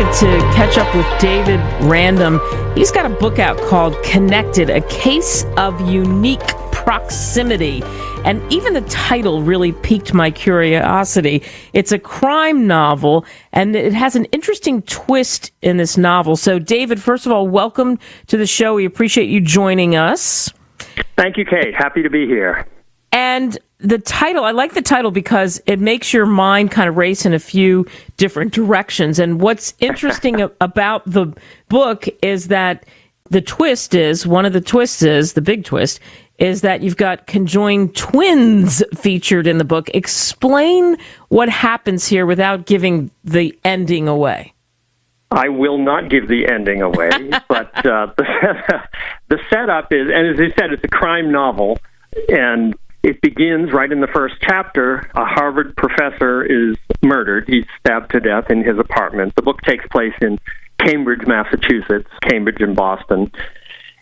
excited to catch up with David Random. He's got a book out called Connected, A Case of Unique Proximity. And even the title really piqued my curiosity. It's a crime novel, and it has an interesting twist in this novel. So, David, first of all, welcome to the show. We appreciate you joining us. Thank you, Kate. Happy to be here. And the title, I like the title because it makes your mind kind of race in a few different directions. And what's interesting about the book is that the big twist is that you've got conjoined twins featured in the book. Explain what happens here without giving the ending away. I will not give the ending away, but the setup is, and as I said, it's a crime novel, and it begins right in the first chapter. A Harvard professor is murdered. He's stabbed to death in his apartment. The book takes place in Cambridge, Massachusetts, Cambridge and Boston.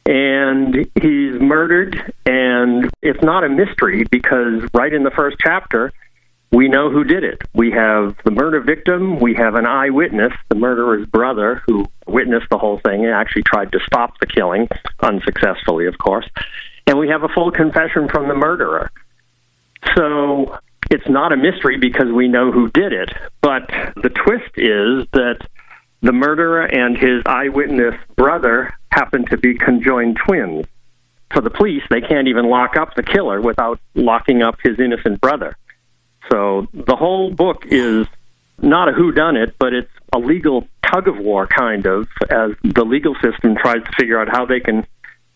And he's murdered, and it's not a mystery because right in the first chapter, we know who did it. We have the murder victim, we have an eyewitness, the murderer's brother, who witnessed the whole thing and actually tried to stop the killing, unsuccessfully, of course. And we have a full confession from the murderer. So it's not a mystery because we know who did it. But the twist is that the murderer and his eyewitness brother happen to be conjoined twins. For the police, they can't even lock up the killer without locking up his innocent brother. So the whole book is not a whodunit, but it's a legal tug-of-war, kind of, as the legal system tries to figure out how they can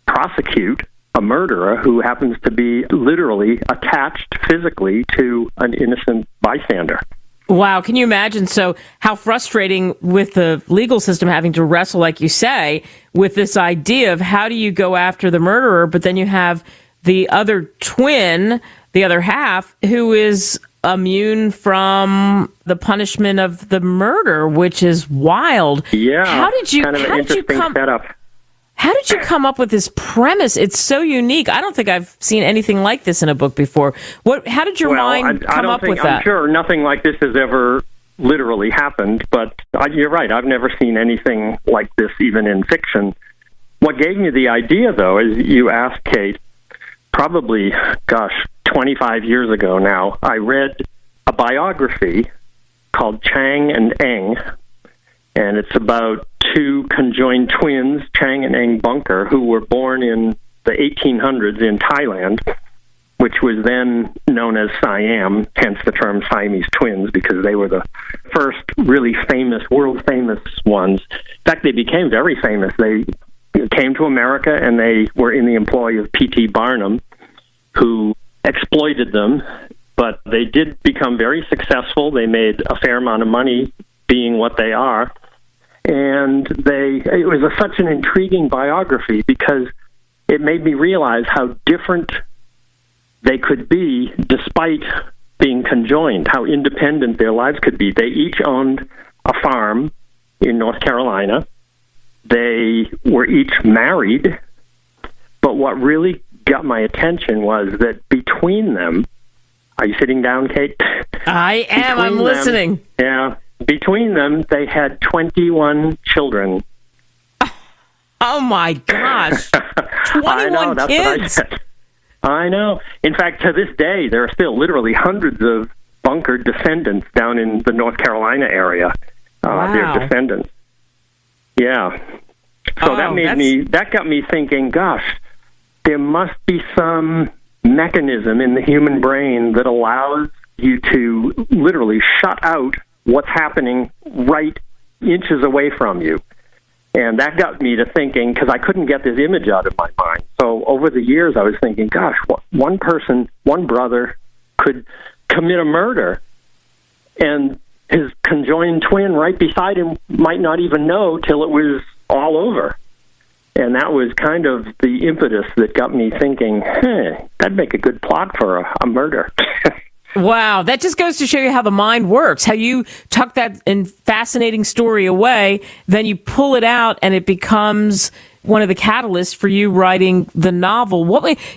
prosecute a murderer who happens to be literally attached physically to an innocent bystander. Wow, can you imagine? So how frustrating with the legal system having to wrestle, like you say, with this idea of how do you go after the murderer, but then you have the other twin, the other half, who is immune from the punishment of the murder, which is wild. Yeah, how did you setup. How did you come up with this premise? It's so unique. I don't think I've seen anything like this in a book before. How did your mind come up with that? I'm sure nothing like this has ever literally happened, but you're right. I've never seen anything like this, even in fiction. What gave me the idea, though, is you asked, Kate, probably, 25 years ago now, I read a biography called Chang and Eng, and it's about two conjoined twins, Chang and Eng Bunker, who were born in the 1800s in Thailand, which was then known as Siam, hence the term Siamese twins, because they were the first really famous, world-famous ones. In fact, they became very famous. They came to America, and they were in the employ of P.T. Barnum, who exploited them, but they did become very successful. They made a fair amount of money being what they are. And it was such an intriguing biography because it made me realize how different they could be despite being conjoined, how independent their lives could be. They each owned a farm in North Carolina. They were each married. But what really got my attention was that between them, are you sitting down, Kate? I am. I'm listening. Yeah. Between them, they had 21 children. Oh, my gosh. 21 I know, that's kids. What I said. I know. In fact, to this day, there are still literally hundreds of Bunker descendants down in the North Carolina area. Wow. Their descendants. Yeah. So that got me thinking, gosh, there must be some mechanism in the human brain that allows you to literally shut out what's happening right inches away from you. And that got me to thinking, because I couldn't get this image out of my mind. So over the years, I was thinking, gosh, one person, one brother could commit a murder, and his conjoined twin right beside him might not even know till it was all over. And that was kind of the impetus that got me thinking, that'd make a good plot for a murder. Wow, that just goes to show you how the mind works, how you tuck that fascinating story away, then you pull it out and it becomes one of the catalysts for you writing the novel.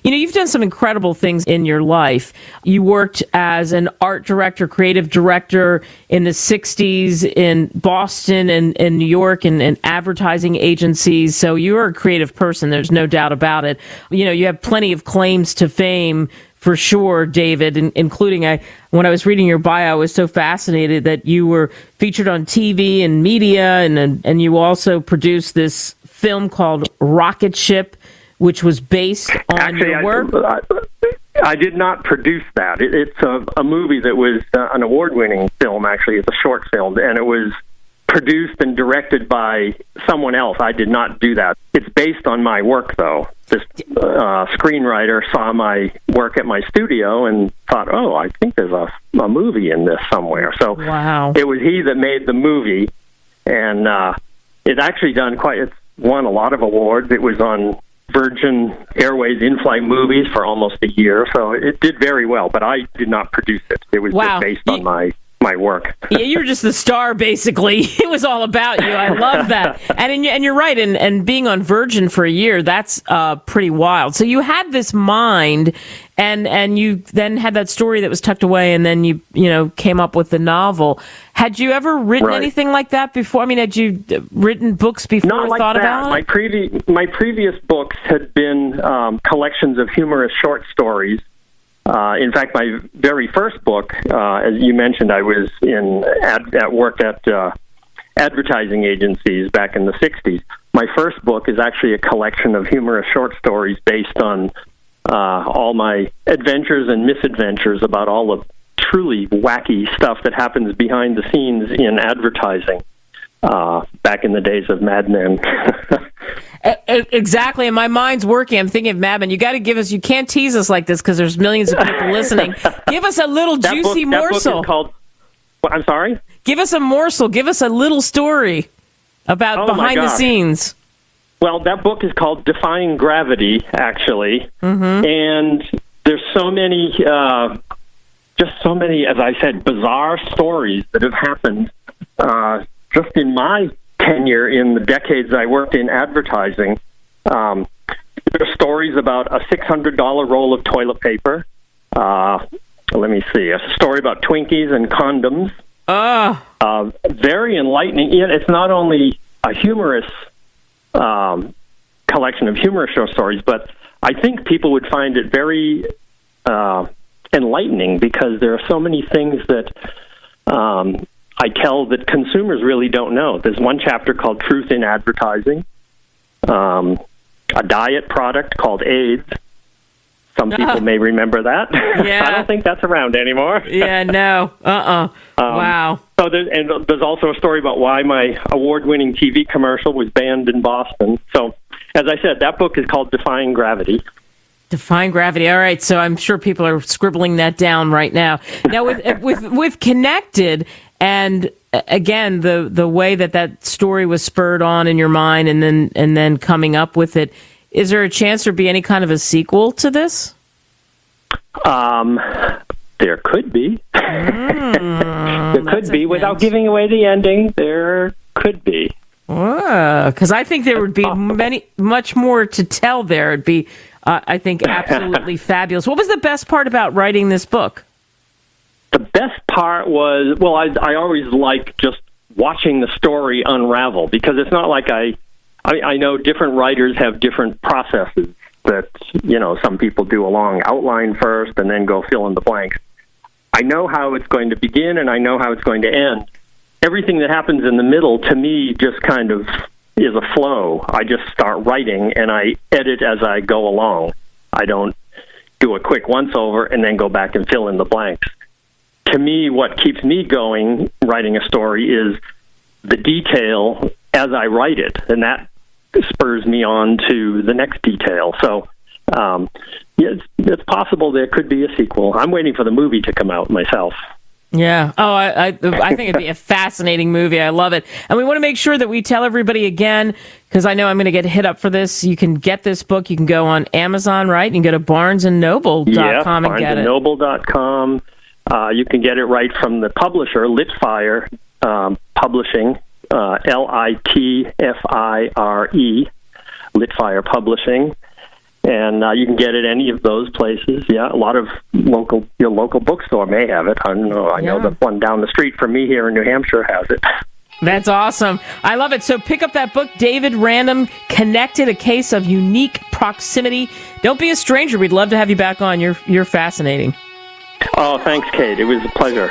You've done some incredible things in your life. You worked as an art director, creative director in the 60s in Boston and in New York and advertising agencies. So you're a creative person. There's no doubt about it. You have plenty of claims to fame for sure, David, including when I was reading your bio, I was so fascinated that you were featured on TV and media, and you also produced this film called Rocket Ship, which was based on your work. I did not produce that. It's a movie that was an award-winning film, actually. It's a short film, and it was produced and directed by someone else. I did not do that. It's based on my work, though. This screenwriter saw my work at my studio and thought, oh, I think there's a movie in this somewhere. So wow. It was he that made the movie, and it's actually it's won a lot of awards. It was on Virgin Airways in-flight movies for almost a year, so it did very well, but I did not produce it. It was just based on my work. Yeah, you were just the star, basically. It was all about you. I love that. And you're right, and being on Virgin for a year, that's pretty wild. So you had this mind, and you then had that story that was tucked away, and then you came up with the novel. Had you ever written anything like that before? I mean, had you written books before? Not like thought that. About it? My previous books had been collections of humorous short stories. In fact, my very first book, as you mentioned, I was at work at advertising agencies back in the 60s. My first book is actually a collection of humorous short stories based on all my adventures and misadventures about all the truly wacky stuff that happens behind the scenes in advertising back in the days of Mad Men. Exactly, and my mind's working. I'm thinking of Mad Men. You got to give us. You can't tease us like this because there's millions of people listening. Give us a little juicy morsel. That book is called. I'm sorry. Give us a morsel. Give us a little story about behind the scenes. Well, that book is called Defying Gravity, actually, and there's so many, as I said, bizarre stories that have happened just in my tenure in the decades I worked in advertising. There are stories about a $600 roll of toilet paper. Let me see. A story about Twinkies and condoms. Very enlightening. It's not only a humorous collection of humorous short stories, but I think people would find it very enlightening because there are so many things that I tell that consumers really don't know. There's one chapter called Truth in Advertising, a diet product called AIDS. Some people may remember that. Yeah. I don't think that's around anymore. Yeah, no. Wow. So there's also a story about why my award-winning TV commercial was banned in Boston. So, as I said, that book is called Defying Gravity. Defying Gravity. All right, so I'm sure people are scribbling that down right now. Now, with Connected, and again, the way that story was spurred on in your mind, and then coming up with it, is there a chance there'd be any kind of a sequel to this? There could be. There could be. Without giving away the ending, there could be. Because I think there would be much more to tell there. It'd be, I think, absolutely fabulous. What was the best part about writing this book? The best part was, I always like just watching the story unravel, because it's not like I know different writers have different processes that, some people do a long outline first and then go fill in the blanks. I know how it's going to begin and I know how it's going to end. Everything that happens in the middle, to me, just kind of is a flow. I just start writing and I edit as I go along. I don't do a quick once-over and then go back and fill in the blanks. To me, what keeps me going writing a story is the detail as I write it, and that spurs me on to the next detail. So, it's possible there could be a sequel. I'm waiting for the movie to come out myself. Yeah. Oh, I think it'd be a fascinating movie. I love it. And we want to make sure that we tell everybody again, because I know I'm going to get hit up for this. You can get this book. You can go on Amazon, right? You can go to barnesandnoble.com and get it. barnesandnoble.com. You can get it right from the publisher, LitFire Publishing, LitFire, LitFire Publishing. And you can get it any of those places. Yeah, a lot of your local bookstore may have it. I don't know. I know the one down the street from me here in New Hampshire has it. That's awesome. I love it. So pick up that book, David Random, Connected, A Case of Unique Proximity. Don't be a stranger. We'd love to have you back on. You're fascinating. Oh, thanks, Kate. It was a pleasure.